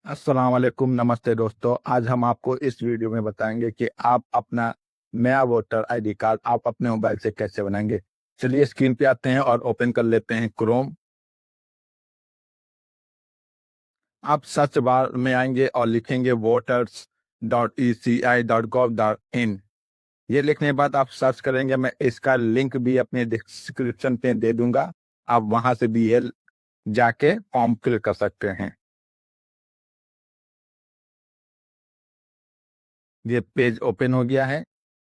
अस्सलाम वालेकुम, नमस्ते दोस्तों। आज हम आपको इस वीडियो में बताएंगे कि आप अपना नया वोटर आईडी कार्ड आप अपने मोबाइल से कैसे बनाएंगे। चलिए स्क्रीन पे आते हैं और ओपन कर लेते हैं क्रोम। आप सर्च बार में आएंगे और लिखेंगे voters.eci.gov.in। ये लिखने के बाद आप सर्च करेंगे, मैं इसका लिंक भी अपने डिस्क्रिप्शन पे दे दूंगा। आप वहां से भी ये जाके फॉर्म फिल कर सकते हैं। ये पेज ओपन हो गया है।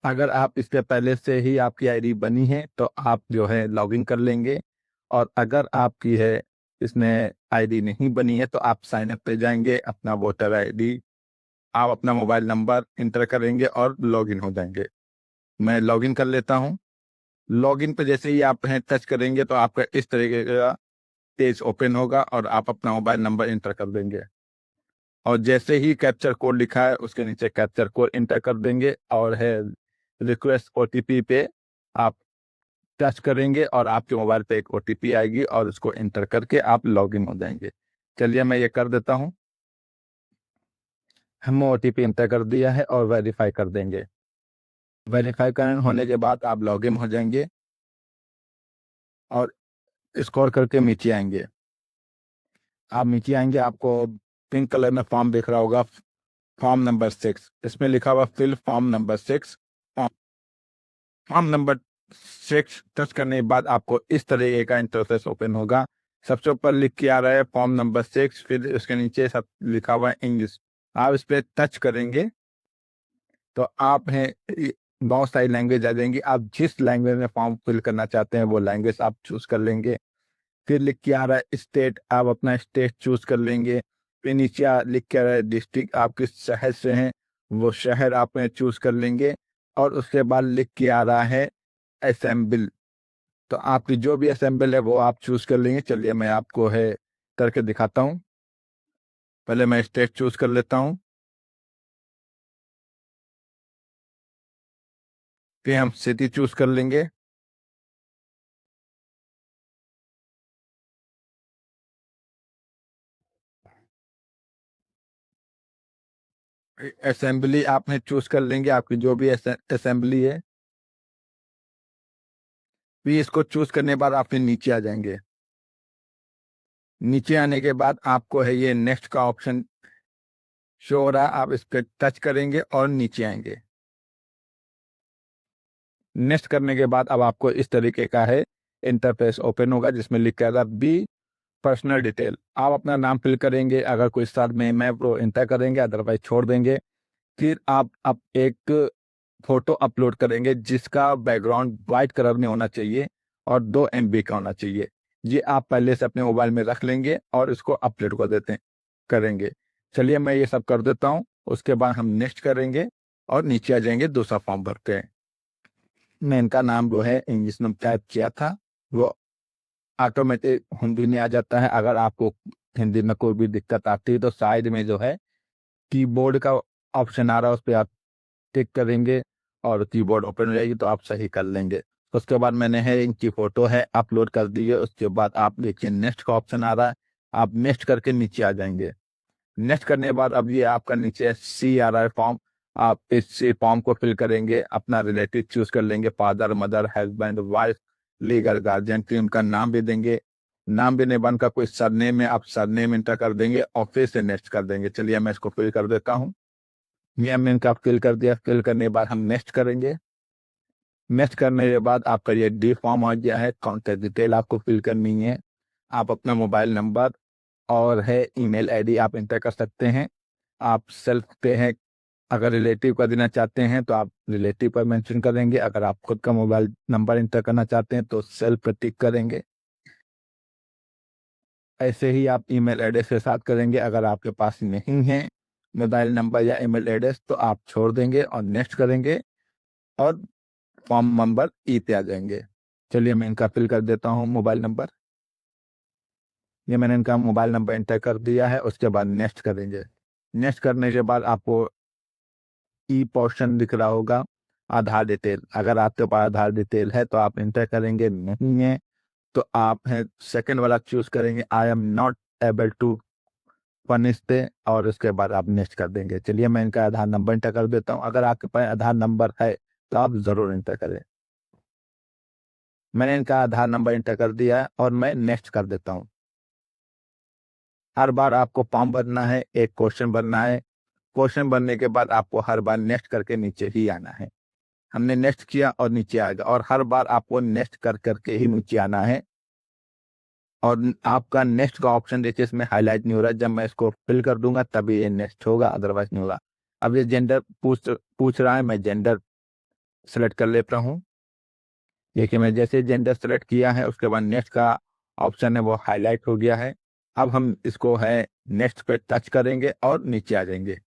अगर आप इससे पहले से ही आपकी आईडी बनी है तो आप जो है लॉगिन कर लेंगे, और अगर आपकी है इसमें आईडी नहीं बनी है तो आप साइन अप पे जाएंगे, अपना वोटर आईडी आप अपना मोबाइल नंबर इंटर करेंगे और लॉगिन हो जाएंगे। मैं लॉगिन कर लेता हूं। लॉगिन पे जैसे ही आप हैं टच करेंगे तो आपका इस तरीके का पेज ओपन होगा और आप अपना मोबाइल नंबर इंटर कर देंगे, और जैसे ही कैप्चर कोड लिखा है उसके नीचे कैप्चर कोड इंटर कर देंगे, और है रिक्वेस्ट ओटीपी पे आप टच करेंगे और आपके मोबाइल पे एक ओटीपी आएगी और उसको एंटर करके आप लॉगिन हो जाएंगे। चलिए मैं ये कर देता हूँ। हमने ओटीपी एंटर कर दिया है और वेरीफाई कर देंगे। वेरीफाई करने होने के बाद आप लॉगिन हो जाएंगे और स्क्रॉल करके नीचे आएंगे। आप नीचे आएंगे, आपको पिंक कलर में फॉर्म दिख रहा होगा, फॉर्म नंबर 6। इसमें लिखा हुआ fill form number 6। Form number 6 touch करने के बाद आपको इस तरीके का इंटरफेस ओपन होगा। सबसे ऊपर लिख के आ रहा है फॉर्म नंबर 6, फिर उसके नीचे सब लिखा हुआ है इंग्लिश। आप इस पे टच करेंगे तो आप हैं बहुत सारी लैंग्वेज आ जाएंगी। आप जिस लैंग्वेज में फॉर्म फिल करना चाहते हैं वो लैंग्वेज आप चूज कर लेंगे। फिर लिख के आ रहा है स्टेट, आप अपना स्टेट चूज कर लेंगे। फिर नीचे लिख के आ रहा है डिस्ट्रिक्ट, आप किस शहर से हैं वो शहर आप चूज कर लेंगे। और उसके बाद लिख के आ रहा है असेंबल, तो आपकी जो भी असेंबल है वो आप चूज कर लेंगे। चलिए मैं आपको है करके दिखाता हूँ। पहले मैं स्टेट चूज कर लेता हूँ, फिर हम सिटी चूज कर लेंगे। असेंबली आपने चूज कर लेंगे, आपकी जो भी असेंबली है। फिर इसको चूज करने के बाद आप फिर नीचे आ जाएंगे। नीचे आने के बाद आपको है ये नेक्स्ट का ऑप्शन शो हो रहा है, आप इस पर टच करेंगे और नीचे आएंगे। नेक्स्ट करने के बाद अब आपको इस तरीके का है इंटरफेस ओपन होगा जिसमें लिखा था बी पर्सनल डिटेल। आप अपना नाम फिल करेंगे, अगर कोई साथ में मैं वो इंटर करेंगे, अदरवाइज छोड़ देंगे। फिर आप अब एक फोटो अपलोड करेंगे जिसका बैकग्राउंड वाइट कलर में होना चाहिए और 2 MB का होना चाहिए। ये आप पहले से अपने मोबाइल में रख लेंगे और इसको अपलोड कर देते हैं करेंगे। चलिए मैं ये सब कर देता हूँ, उसके बाद हम नेक्स्ट करेंगे और नीचे आ जाएंगे दूसरा फॉर्म भरते हैं। मैं इनका नाम जो है इंग्लिश में टाइप किया था, वो ऑटोमेटिक हिंदी में आ जाता है। अगर आपको हिंदी में कोई भी दिक्कत आती है तो साइड में जो है कीबोर्ड का ऑप्शन आ रहा है, उस पर आप टिक करेंगे और कीबोर्ड ओपन हो जाएगी तो आप सही कर लेंगे। उसके बाद मैंने है इनकी फोटो है अपलोड कर दी है। उसके बाद आप देखिए नेक्स्ट का ऑप्शन आ रहा है, आप नेक्स्ट करके नीचे आ जाएंगे। नेक्स्ट करने के बाद अब ये आपका नीचे सी आ रहा है फॉर्म, आप इस फॉर्म को फिल करेंगे, अपना रिलेटिव चूज कर लेंगे, father mother husband wife legal guardian, फिर उनका नाम भी देंगे। नाम भी नहीं बनकर कोई सरनेम है, आप सरनेम इंटर कर देंगे और फिर से नेक्स्ट कर देंगे। चलिए मैं इसको फिल कर देता हूँ। ये हमने इनका फिल कर दिया। फिल करने के बाद हम नेक्स्ट करेंगे। नेक्स्ट करने के बाद आपका ये डी फॉर्म आ गया है, कॉन्टेक्ट डिटेल आपको फिल करनी है। आप अपना मोबाइल नंबर और है ईमेल आईडी आप इंटर कर सकते हैं। आप सेल्फ पे हैं, अगर रिलेटिव का देना चाहते हैं तो आप रिलेटिव पर मेंशन करेंगे, अगर आप खुद का मोबाइल नंबर इंटर करना चाहते हैं तो सेल्फ पर टिक करेंगे। ऐसे ही आप ईमेल एड्रेस के साथ करेंगे। अगर आपके पास नहीं है मोबाइल नंबर या ईमेल एड्रेस तो आप छोड़ देंगे और नेक्स्ट करेंगे और फॉर्म नंबर ई पे आ जाएंगे। चलिए मैं इनका फिल कर देता हूँ मोबाइल नंबर। ये मैंने इनका मोबाइल नंबर एंटर कर दिया है। उसके बाद नेक्स्ट करेंगे। नेक्स्ट करने के बाद आपको ई पोर्शन दिख रहा होगा आधार डिटेल, अगर आपके पास आधार डिटेल है तो आप इंटर करेंगे, नहीं है तो आप है सेकंड वाला चूज करेंगे I am not able to finish थे और उसके बाद आप नेक्स्ट कर देंगे। चलिए मैं इनका आधार नंबर इंटर कर देता हूँ। अगर आपके पास आधार नंबर है तो आप ज़रूर इंटर करें। मैंने इनका आधार नंबर इंटर कर दिया है और मैं नेक्स्ट कर देता हूँ। हर बार आपको फॉर्म भरना है, एक क्वेश्चन भरना है। क्वेश्चन भरने के बाद आपको हर बार नेक्स्ट करके नीचे ही आना है। हमने नेक्स्ट किया और नीचे आएगा, और हर बार आपको नेक्स्ट कर करके ही नीचे आना है। और आपका नेक्स्ट का ऑप्शन देखिए इसमें हाईलाइट नहीं हो रहा है। जब मैं इसको फिल कर दूंगा तभी ये नेक्स्ट होगा, अदरवाइज नहीं होगा। अब ये जेंडर पूछ रहा है, मैं जेंडर सेलेक्ट कर लेता हूँ। देखिए मैं जैसे जेंडर सेलेक्ट किया है उसके बाद नेक्स्ट का ऑप्शन है वो हाईलाइट हो गया है। अब हम इसको है नेक्स्ट पे टच करेंगे और नीचे आ जाएंगे।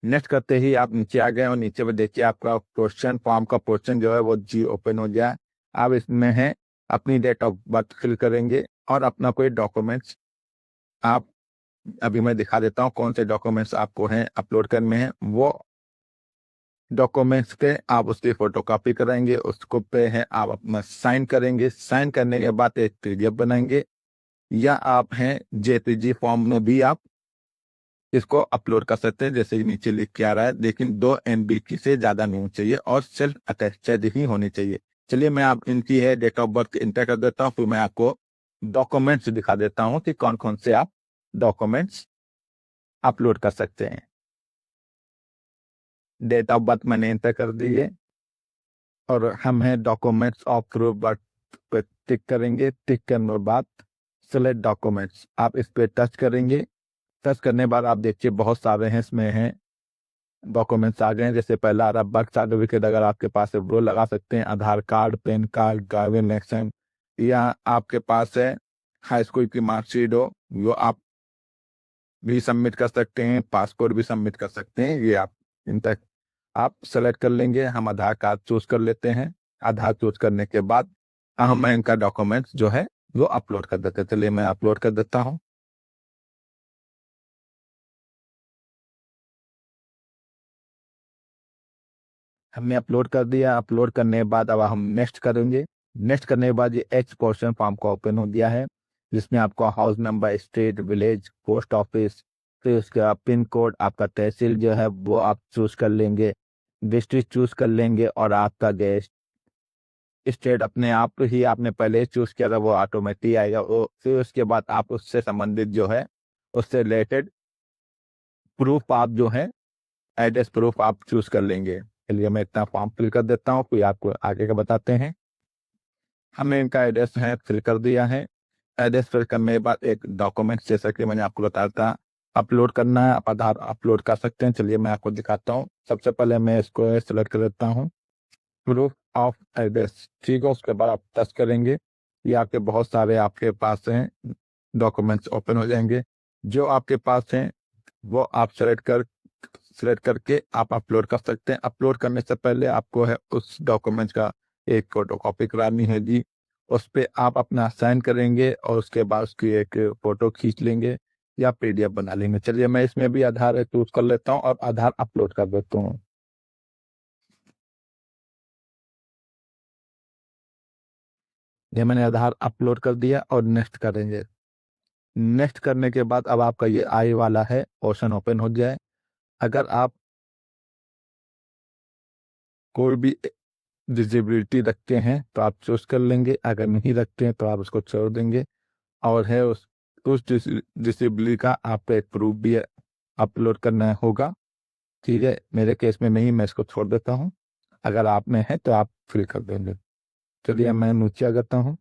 नेक्स्ट करते ही आप नीचे आ गए और नीचे पे देखिए आपका क्वेश्चन फॉर्म का क्वेश्चन जो है वो जी ओपन हो गया है। अब इसमें है अपनी डेट ऑफ बर्थ फिल करेंगे और अपना कोई डॉक्यूमेंट्स आप, अभी मैं दिखा देता हूँ कौन से डॉक्यूमेंट्स आपको हैं अपलोड करने हैं। वो डॉक्यूमेंट्स के आप उसकी फोटोकॉपी कराएंगे, उसको पे है आप अपना साइन करेंगे। साइन करने के बाद एक पीडीएफ बनाएंगे, या आप हैं जेपीजी फॉर्म में भी आप इसको अपलोड कर सकते हैं, जैसे कि नीचे लिख के आ रहा है। लेकिन 2 MB की से ज्यादा नहीं होनी चाहिए और सेल्फ अटेस्टेड ही होनी चाहिए। चलिए मैं आप इनकी है डेट ऑफ बर्थ इंटर कर देता हूँ, फिर मैं आपको डॉक्यूमेंट्स दिखा देता हूँ कि कौन कौन से आप डॉक्यूमेंट्स अपलोड कर सकते हैं। डेट ऑफ बर्थ मैंने इंटर कर दी है और हम हैं डॉक्यूमेंट्स ऑफ प्रूफ बर्थ पे टिक करेंगे। टिक करने के बाद सेलेक्ट डॉक्यूमेंट्स, आप इस पे टच करेंगे। टच करने के बाद आप देखिए बहुत सारे हैं इसमें हैं डॉक्यूमेंट्स आ गए हैं। जैसे पहला आ रहा बर्थ सर्टिफिकेट, अगर आपके पास है वो लगा सकते हैं। Aadhaar card, PAN card, driving licence, या आपके पास है हाई स्कूल की मार्कशीट हो वो आप भी सबमिट कर सकते हैं। पासपोर्ट भी सबमिट कर सकते हैं। ये आप इन तक आप सेलेक्ट कर लेंगे। हम आधार कार्ड चूज कर लेते हैं। आधार चूज करने के बाद हम इनका डॉक्यूमेंट्स जो है वो अपलोड कर देते हैं। चलिए मैं अपलोड कर देता हूँ। हमने अपलोड कर दिया। अपलोड करने के बाद अब हम नेक्स्ट करेंगे। नेक्स्ट करने के बाद ये एच पोर्शन फॉर्म का ओपन हो गया है, जिसमें आपको house number, state, village, post office, फिर उसके बाद पिन कोड, आपका तहसील जो है वो आप चूज कर लेंगे, डिस्ट्रिक्ट चूज कर लेंगे, और आपका गैस स्टेट अपने आप ही आपने पहले चूज किया था वो ऑटोमेटिक आएगा वो। फिर उसके बाद आप उससे संबंधित जो है उससे रिलेटेड प्रूफ आप जो है एड्रेस प्रूफ आप चूज कर लेंगे। चलिए मैं इतना फॉर्म फिल कर देता हूँ, फिर आपको आगे का बताते हैं। हमने इनका एड्रेस है फिल कर दिया है। एड्रेस फिल करने के बाद एक डॉक्यूमेंट जैसा कि मैंने आपको बताया था अपलोड करना है। आप आधार अपलोड कर सकते हैं। चलिए मैं आपको दिखाता हूँ। सबसे पहले मैं इसको सेलेक्ट कर देता हूँ, प्रूफ ऑफ एड्रेस, ठीक है। उसके बाद आप टच करेंगे, ये आपके बहुत सारे आपके पास हैं डॉक्यूमेंट्स ओपन हो जाएंगे। जो आपके पास हैं वो आप सेलेक्ट करके आप अपलोड कर सकते हैं। अपलोड करने से पहले आपको है उस डॉक्यूमेंट का एक फोटो कॉपी करानी है जी। उस पे आप अपना साइन करेंगे और उसके बाद उसकी एक फोटो खींच लेंगे या पीडीएफ बना लेंगे। चलिए मैं इसमें भी आधार चूज कर लेता हूँ और आधार अपलोड कर देता हूँ। ये मैंने आधार अपलोड कर दिया और नेक्स्ट करेंगे। नेक्स्ट करने के बाद अब आपका ये आई वाला है ऑप्शन ओपन हो जाए। अगर आप कोई भी डिसेबिलिटी रखते हैं तो आप चूज कर लेंगे, अगर नहीं रखते हैं तो आप उसको छोड़ देंगे। और है उस डिसेबिलिटी का आपको एक प्रूफ भी अपलोड करना होगा, ठीक है। मेरे केस में नहीं, मैं इसको छोड़ देता हूँ। अगर आप में है तो आप फिल कर देंगे। चलिए मैं नीचे आ जाता हूँ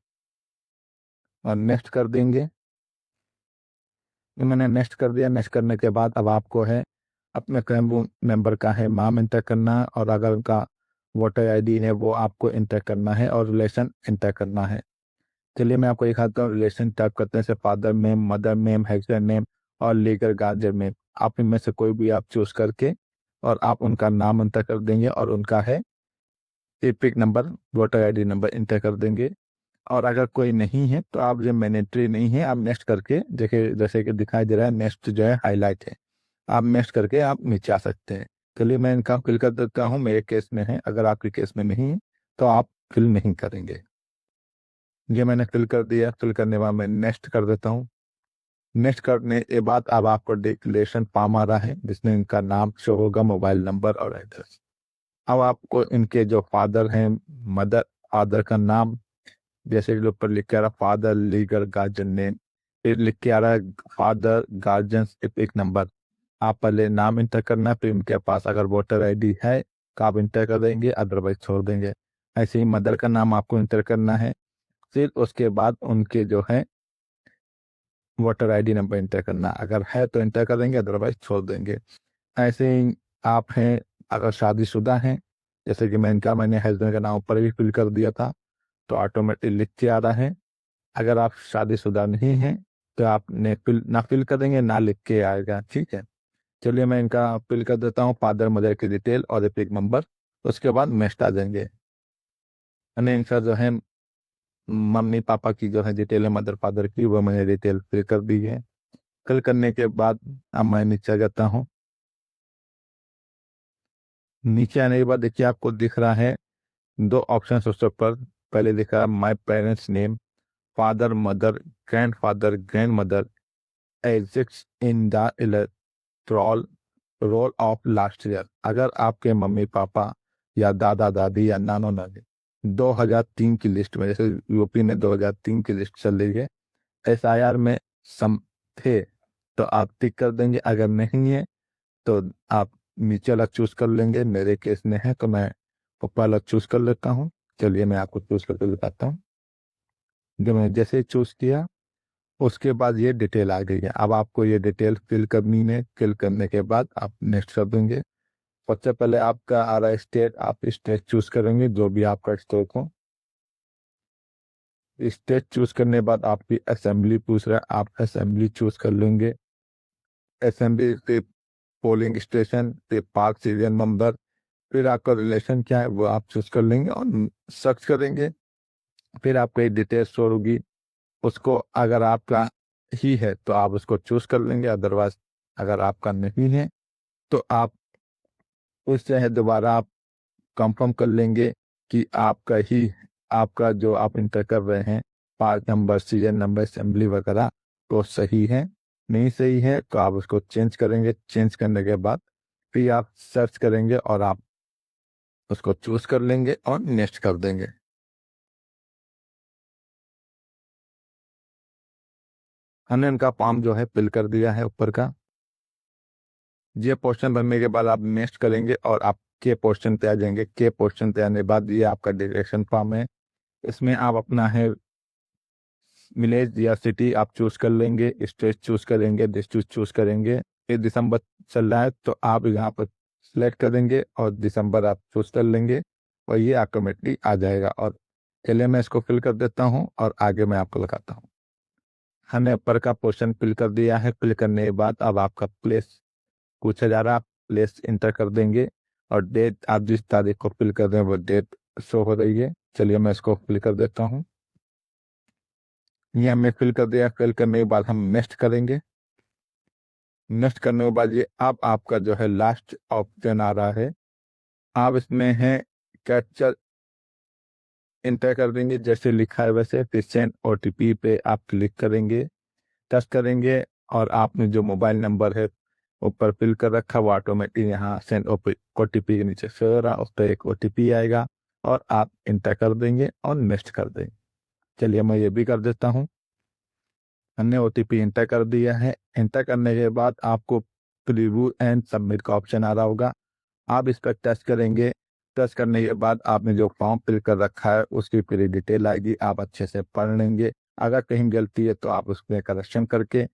और नेक्स्ट कर देंगे। मैंने नेक्स्ट कर दिया। नेक्स्ट करने के बाद अब आपको है अपने फैमिली मेंबर का है नाम इंटर करना है, और अगर उनका वोटर आईडी है वो आपको इंटर करना है, और रिलेशन इंटर करना है। चलिए मैं आपको दिखाता हूँ। रिलेशन टाइप करते हैं, father name, mother name, husband name और लीगल गार्जियन नेम। आप इनमें से कोई भी आप चूज करके और आप उनका नाम इंटर कर देंगे, और उनका है epic number, voter ID number inter कर देंगे। और अगर कोई नहीं है तो आप जो मैंडेटरी नहीं है आप नेक्स्ट करके देखिए, जैसे कि दिखाई दे रहा है नेक्स्ट जो है हाईलाइट है, आप नेक्स्ट करके आप नीचे आ सकते हैं। चलिए मैं इनका फिल कर देता हूँ। मेरे केस में है, अगर आपके केस में नहीं है तो आप फिल नहीं करेंगे। ये मैंने फिल कर दिया। फिल करने के बाद मैं नेक्स्ट कर देता हूँ। नेक्स्ट करने के बाद अब आपको डिक्लेरेशन फॉर्म आ रहा है जिसमें इनका नाम शो होगा, मोबाइल नंबर और एड्रेस। अब आपको इनके जो फादर हैं, मदर, फादर का नाम, जैसे कि ऊपर लिख के आ रहा फादर लीगल गार्जियन नेम, फिर लिख के आ रहा है फादर गार्जियन एक नंबर। आप पहले नाम इंटर करना है, फिर उनके पास अगर वोटर आईडी है तो आप इंटर कर देंगे, अदरवाइज छोड़ देंगे। ऐसे ही मदर का नाम आपको इंटर करना है, फिर उसके बाद उनके जो है वोटर आईडी नंबर इंटर करना, अगर है तो इंटर कर देंगे, अदरवाइज छोड़ देंगे। ऐसे ही आप हैं, अगर शादीशुदा हैं, जैसे कि मैंने हस्बैंड का नाम ऊपर भी फिल कर दिया था तो ऑटोमेटिक लिख के आ रहा है। अगर आप शादीशुदा नहीं हैं तो आपने ना फिल करेंगे ना लिख के आएगा, ठीक है। चलिए मैं इनका फिल कर देता हूँ, फादर मदर की डिटेल और एपिक नंबर, उसके बाद नेक्स्ट आ जाएंगे। मैंने इनका जो है मम्मी पापा की जो है डिटेल है, मदर फादर की, वो मैंने डिटेल फिल कर दी है। फिल करने के बाद अब मैं नीचे जाता हूँ। नीचे आने के बाद देखिए आपको दिख रहा है दो ऑप्शन उसके ऊपर। पहले दिख रहा है my parents name, father mother grand father grand mother exist in the electoral roll of last year. अगर आपके मम्मी पापा या दादा दादी या नानो नानी 2003 की लिस्ट में, जैसे यूपी में 2003 की लिस्ट चल रही है, एसआईआर में सम थे तो आप टिक कर देंगे, अगर नहीं है तो आप नीचे अलग चूज कर लेंगे। मेरे केस में है तो मैं पप्पा अलग चूज कर लेता हूँ। चलिए मैं आपको चूज करके बताता हूँ। जो मैं जैसे चूज किया उसके बाद ये डिटेल आ गई है। अब आपको ये डिटेल फिल करनी है, फिल करने के बाद आप नेक्स्ट कर देंगे। सबसे पहले आपका आ रहा है स्टेट, आप स्टेट चूज करेंगे जो भी आपका स्टेट हो। स्टेट चूज करने के बाद आपकी असेंबली पूछ रहा है, आप असेंबली चूज कर लेंगे। असेंबली पे पोलिंग स्टेशन पे पार्क सीरियल नंबर, फिर आपका रिलेशन क्या है वो आप चूज कर लेंगे और सर्च करेंगे। फिर आपको एक डिटेल शो होगी, उसको अगर आपका ही है तो आप उसको चूज कर लेंगे, अदरवाइज अगर आपका नहीं है तो आप उससे है दोबारा आप कंफर्म कर लेंगे कि आपका ही, आपका जो आप इंटर कर रहे हैं part number serial number assembly वगैरह तो सही है। नहीं सही है तो आप उसको चेंज करेंगे। चेंज करने के बाद फिर आप सर्च करेंगे और आप उसको चूज कर लेंगे और नेक्स्ट कर देंगे। हमने इनका फॉर्म जो है फिल कर दिया है ऊपर का। ये पोर्शन बनने के बाद आप नेक्स्ट करेंगे और आप के पोर्शन पे आ जाएंगे। के पोर्शन पे आने के बाद ये आपका डिक्लेरेशन फॉर्म है, इसमें आप अपना है विलेज या सिटी आप चूज कर लेंगे, स्टेट चूज करेंगे, डिस्ट्रिक्ट चूज करेंगे। फिर दिसंबर चल रहा है तो आप यहाँ पर सिलेक्ट करेंगे और दिसंबर आप चूज कर लेंगे और ये ऑटोमेटिकली आ जाएगा। और चलिए मैं इसको फिल कर देता हूँ और आगे मैं आपको लगाता हूँ। हमने ऊपर का पोर्शन फिल कर दिया है। फिल करने के बाद अब आपका प्लेस पूछा जा रहा है, आप प्लेस इंटर कर देंगे और डेट आप जिस तारीख को फिल कर रहे हैं वो डेट शो हो रही है। चलिए मैं इसको फिल कर देता हूँ। ये हमने फिल कर दिया। फिल करने के बाद हम नेक्स्ट करेंगे। नेक्स्ट करने के बाद ये अब आपका जो है लास्ट ऑप्शन आ रहा है, आप इसमें है कैप्चर इंटर कर देंगे जैसे लिखा है वैसे, फिर सेंड ओटीपी पे आप क्लिक करेंगे, टच करेंगे और आपने जो मोबाइल नंबर है ऊपर फिल कर रखा वो ऑटोमेटिक यहाँ सेंड ओटीपी के नीचे शो हो रहा, उस पर एक ओटीपी आएगा और आप इंटर कर देंगे और नेक्स्ट कर देंगे। चलिए मैं ये भी कर देता हूँ। हमने ओटीपी इंटर कर दिया है। इंटर करने के बाद आपको प्रीव्यू एंड सबमिट का ऑप्शन आ रहा होगा, आप इस पर टच करेंगे। टच करने के बाद आपने जो फॉर्म फिल कर रखा है उसकी पूरी डिटेल आएगी, आप अच्छे से पढ़ लेंगे। अगर कहीं गलती है तो आप उसमें करेक्शन करके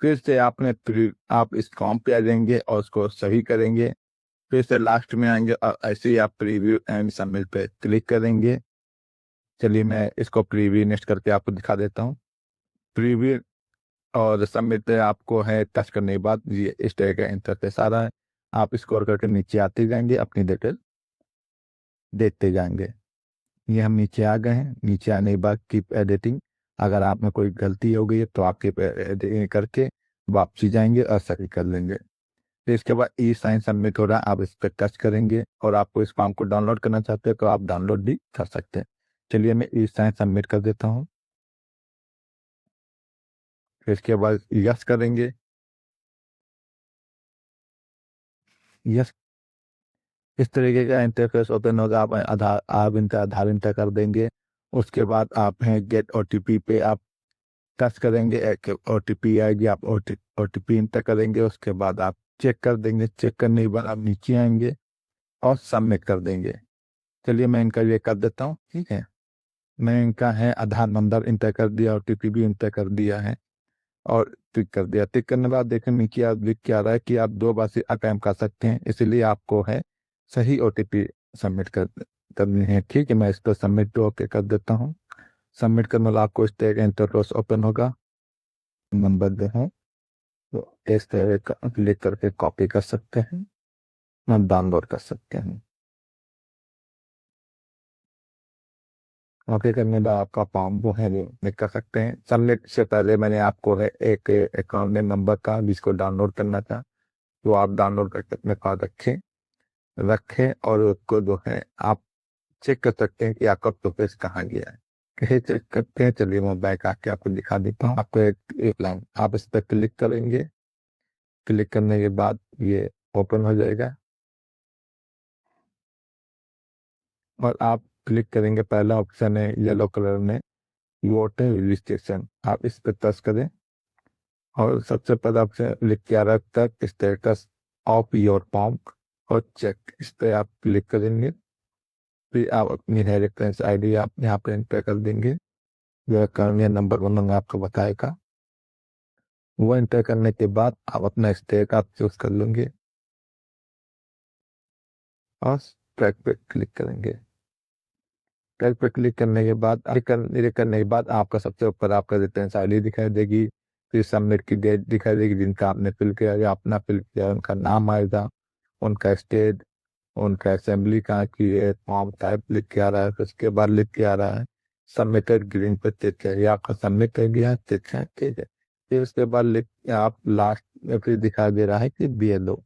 फिर से आप इस फॉर्म पे आ जाएंगे और उसको सही करेंगे। फिर से लास्ट में आएंगे और ऐसे ही आप प्रीव्यू एंड सबमिट पे क्लिक करेंगे। चलिए मैं इसको प्रीव्यू नेक्स्ट करके आपको दिखा देता हूँ। प्रीव्यू और सबमिट पे आपको है टच करने के बाद ये इस तरह का इंटरफेस आ रहा है। आप स्क्रॉल करके नीचे आते जाएंगे, अपनी डिटेल देखते जाएंगे। ये हम नीचे आ गए हैं। नीचे आने के बाद कीप एडिटिंग, अगर आप में कोई गलती हो गई है तो आप कीप एडिटिंग करके वापसी जाएंगे और सही कर लेंगे। फिर इसके बाद ई साइन सबमिट हो रहा है, आप इस पर टच करेंगे और आपको इस फॉर्म को डाउनलोड करना चाहते हैं तो आप डाउनलोड भी कर सकते हैं। चलिए मैं ई साइन सबमिट कर देता हूँ। फिर इसके बाद यस करेंगे। यस, इस तरीके का इंटरफेस ओपन होगा। आप इनका आधार इंटर कर देंगे। उसके बाद आप हैं गेट ओटीपी पे आप टच करेंगे, एक ओटीपी आएगी, आप ओटीपी इंटर करेंगे। उसके बाद आप चेक कर देंगे। चेक करने के बाद आप नीचे आएंगे और सबमिट कर देंगे। चलिए मैं इनका ये कर देता हूँ, ठीक है। मैं इनका है आधार नंबर इंटर कर दिया, ओटीपी भी इंटर कर दिया है और टिक कर दिया। टिक करने के बाद देखें नीचे आप लिख के आ रहा है कि आप 2 बार से अटैम्प्ट कर सकते हैं, इसलिए आपको है सही ओटीपी सबमिट करनी है, ठीक है। मैं इसको सबमिट तो ओके कर देता हूँ। सबमिट करने वाला आपको इस तरह का इंटरफेस ओपन होगा। नंबर जो है तो इस तरह का क्लिक करके कॉपी कर सकते हैं और डाउनलोड कर सकते हैं। कॉपी करने के बाद आपका फॉर्म वो है लिख कर सकते हैं। सबमिट से पहले मैंने आपको है एक अकाउंट नंबर का जिसको डाउनलोड करना था, तो आप डाउनलोड करके अपने पास रखें रखें और उसको जो है आप चेक कर सकते हैं कि आपका प्रोसेस कहाँ गया है। कैसे चेक करते हैं, चलिए मैं बैक आके आपको दिखा देता हूँ। आपको एक लाइन आप इस पर क्लिक करेंगे। क्लिक करने के बाद ये ओपन हो जाएगा और आप क्लिक करेंगे। पहला ऑप्शन है येलो कलर में वोटर रजिस्ट्रेशन, आप इस पर टच करें और सबसे पहले ऑप्शन लिख के आ रहा है स्टेटस ऑफ योर फॉर्म और चेक, इस पर आप क्लिक करेंगे। फिर आप अपनी है रेफरेंस आईडी आप यहाँ पे एंटर कर देंगे। जो अकाउंट नंबर उन्होंने आपको बताएगा, वो एंटर करने के बाद आप अपना स्टेट आप चूज कर लेंगे और ट्रैक पे क्लिक करेंगे। ट्रैक पे क्लिक करने के बाद क्लिक करने के बाद आपका सबसे ऊपर आपका रेफरेंस आईडी दिखाई देगी। फिर सबमिट की डेट दिखाई देगी जिनका आपने फिल किया या अपना फिल किया, उनका नाम आएगा, उनका स्टेट, उनका असेंबली कहाँ की है, फॉर्म टाइप लिख के आ रहा है। फिर उसके बाद लिख के आ रहा है सबमिटेड ग्रीन पे टिक है, या आपका सबमिट कर दिया टिक है, ठीक है। फिर उसके बाद लिख आप लास्ट में फिर दिखा दे रहा है कि BLO,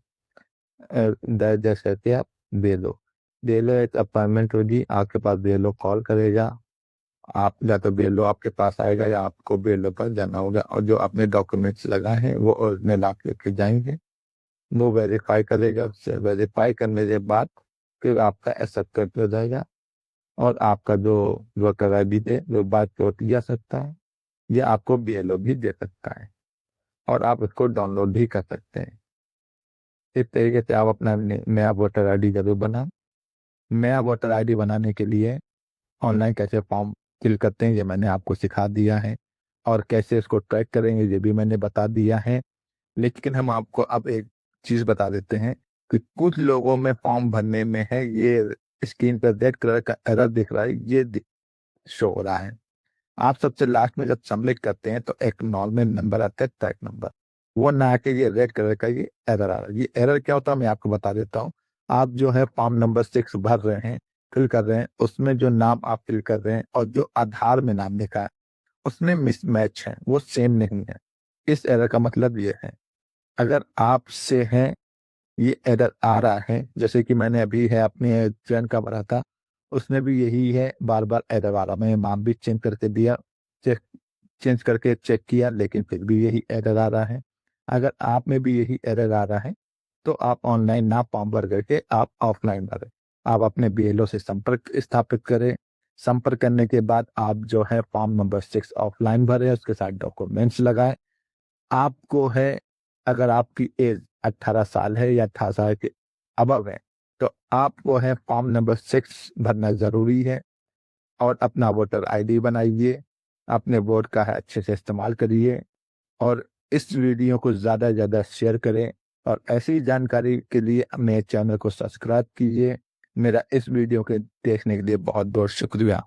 जैसे कि आप BLO BLO एक अपॉइंटमेंट होगी आपके पास, BLO कॉल करेगा। आप या तो BLO आपके पास आएगा या आपको BLO पर जाना होगा और जो आपने डॉक्यूमेंट्स लगाए हैं वो ओरिजिनल आप लेके जाएंगे। वो वेरीफाई करेगा। उससे वेरीफाई करने के बाद फिर आपका एक्सेप्टेड हो जाएगा और आपका जो वोटर आईडी है वो बात कोर्ट जा सकता है या आपको BLO भी दे सकता है और आप इसको डाउनलोड भी कर सकते हैं। इस तरीके से आप अपना नया वोटर आईडी जरूर बनाएं। नया वोटर आईडी बनाने के लिए ऑनलाइन कैसे फॉर्म फिल करते हैं ये मैंने आपको सिखा दिया है और कैसे इसको ट्रैक करेंगे ये भी मैंने बता दिया है। लेकिन हम आपको अब एक चीज बता देते हैं कि कुछ लोगों में फॉर्म भरने में है ये स्क्रीन पर रेड कलर का एरर दिख रहा है, ये शो हो रहा है। आप सबसे लास्ट में जब सबमिट करते हैं तो एक नॉर्मल नंबर आता है, ट्रैक नंबर, वो ना आके ये रेड कलर का ये एरर आ रहा है। ये एरर क्या होता है मैं आपको बता देता हूँ। आप जो है फॉर्म नंबर 6 भर रहे हैं, फिल कर रहे हैं, उसमें जो नाम आप फिल कर रहे हैं और जो आधार में नाम लिखा है उसमें मिसमैच है, वो सेम नहीं है। इस एरर का मतलब ये है अगर आपसे है ये एरर आ रहा है, जैसे कि मैंने अभी है अपने फ्रेंड का भरा था, उसमें भी यही है, बार बार एरर आ रहा। मैंने नाम भी चेंज करके दिया, चेक चेंज करके चेक किया लेकिन फिर भी यही एरर आ रहा है। अगर आप में भी यही एरर आ रहा है तो आप ऑनलाइन ना फॉर्म भर करके आप ऑफलाइन भरें। आप अपने BLO से संपर्क स्थापित करें। संपर्क करने के बाद आप जो है फॉर्म नंबर 6 ऑफलाइन भरें, उसके साथ डॉक्यूमेंट्स लगाएं। आपको है अगर आपकी एज 18 साल है या 18 साल के अबव है तो आपको है फॉर्म नंबर 6 भरना जरूरी है और अपना वोटर आईडी बनाइए, अपने वोट का है अच्छे से इस्तेमाल करिए और इस वीडियो को ज़्यादा से ज़्यादा शेयर करें और ऐसी जानकारी के लिए मेरे चैनल को सब्सक्राइब कीजिए। मेरा इस वीडियो के देखने के लिए बहुत बहुत शुक्रिया।